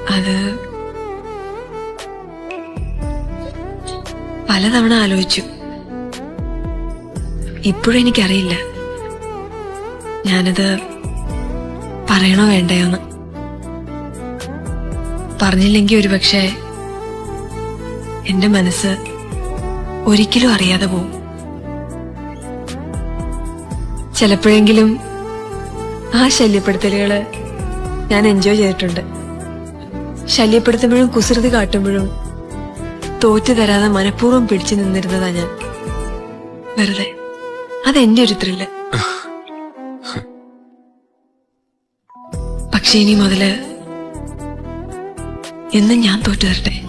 അത് പലതവണ ആലോചിച്ചു. ഇപ്പോഴും എനിക്കറിയില്ല ഞാനത് പറയണോ വേണ്ടയോന്ന്. പറഞ്ഞില്ലെങ്കിൽ ഒരുപക്ഷെ എന്റെ മനസ്സ് ഒരിക്കലും അറിയാതെ പോവും. ചിലപ്പോഴെങ്കിലും ആ ശല്യപ്പെടുത്തലുകള് ഞാൻ എൻജോയ് ചെയ്തിട്ടുണ്ട്. ശല്യപ്പെടുത്തുമ്പോഴും കുസൃതി കാട്ടുമ്പോഴും തോറ്റു തരാതെ മനഃപൂർവ്വം പിടിച്ചു നിന്നിരുന്നതാ ഞാൻ. വെറുതെ അതെന്റെ ഒരു ത്രില്ല്. പക്ഷെ ഇനി മുതല് എന്നും ഞാൻ തോറ്റു തരട്ടെ.